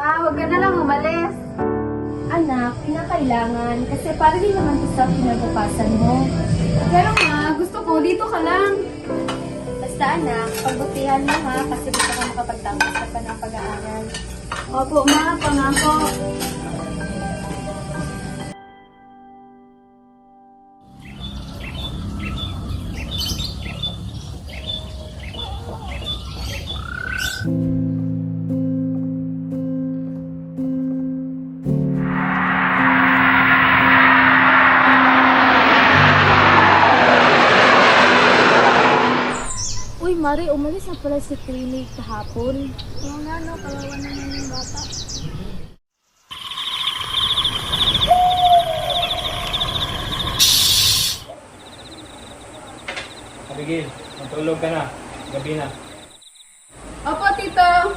Ma, huwag ka na lang umalis. Anak, kinakailangan kasi para din naman ito sa kinabukasan mo. Pero ma, gusto ko dito ka lang. Basta anak, pagbutihan mo ha kasi gusto ka makapagtapos ka pa ng pag-aaral. Opo ma, pangako. Uy, Mari, umalis na pala si Trini kahapon. Oo nga no, kawawa naman yung bata. Abigail, matulog ka na. Gabi na. Opo, tito.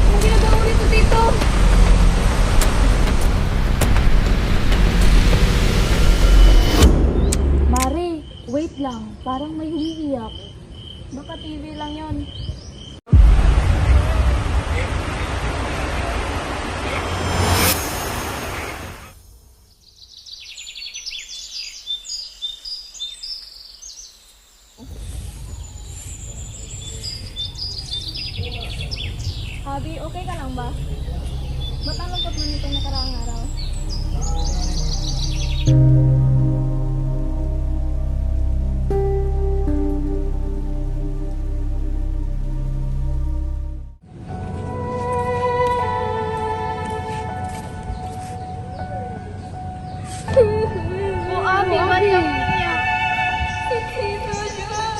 Anong ginagawa mo dito, tito? Mari, wait lang. Parang may umiiyak. Baka TV lang yon. Abi, okay ka lang ba? Ba't ang lungkot mo nito nakaraang araw? Oh, Abi, ba't ka umiyak? Si Tito John.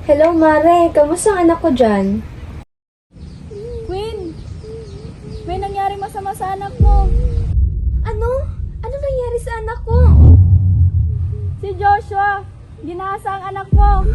Hello, Mare. Kamusta ang anak ko dyan? Queen! May nangyari masama sa anak mo. Ano? Ano nangyari sa anak ko? Si Joshua, ginasa ang anak mo.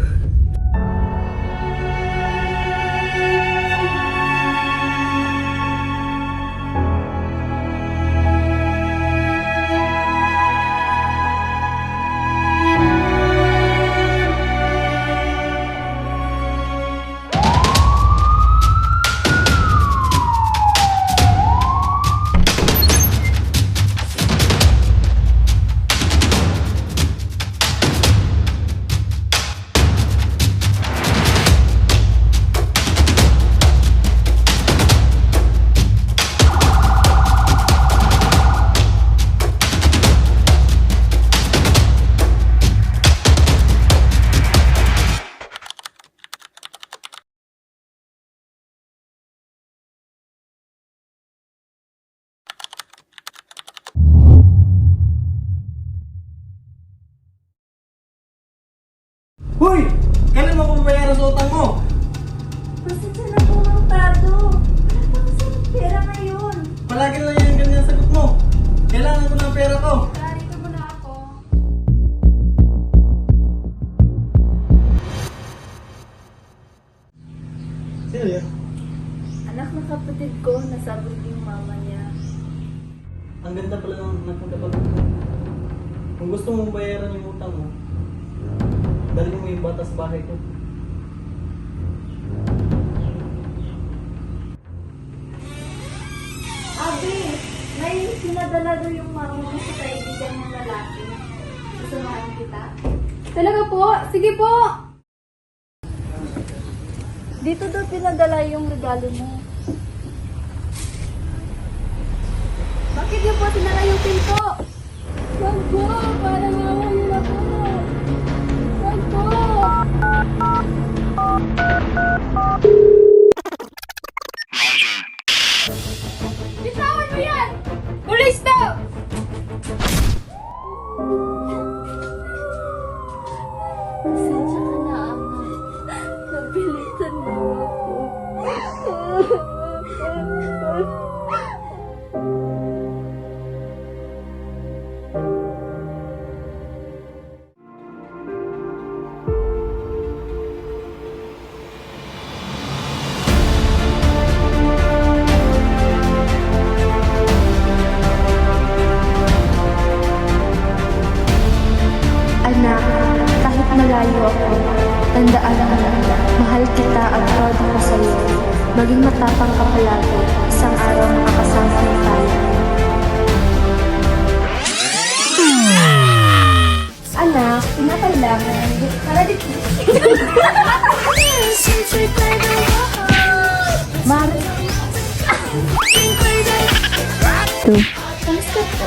Hoy! Kailan mo babayaran sa utang mo? Pasensya na po ng tado. Wala pa kasi ng pera ngayon. Palagi lang yung ganyan sagot mo. Kailangan ko ng pera ko. Narito mo na ako. Sino yan? Anak ng kapatid ko, nasabog yung mama niya. Ang ganda pala ng nagpagkapag mo. Kung gusto mong bayaran yung utang mo, dalhin mo yung bata sa bahay ko. Abi, may pinadala daw yung mama mo sa kaibigan ng lalaki. Susumahan kita. Talaga po? Sige po! Dito daw pinadala yung regalo mo. Bakit niyo po sinara yung pinto? Wag po! Para naman yun ako! Wag po! Tandaan mo, mahal kita at proud ako sa'yo. Maging matapang ka palagi, isang araw makakasama na tayo. Anak, pinakailangan. Para dito. Ma'am. Kamusta po?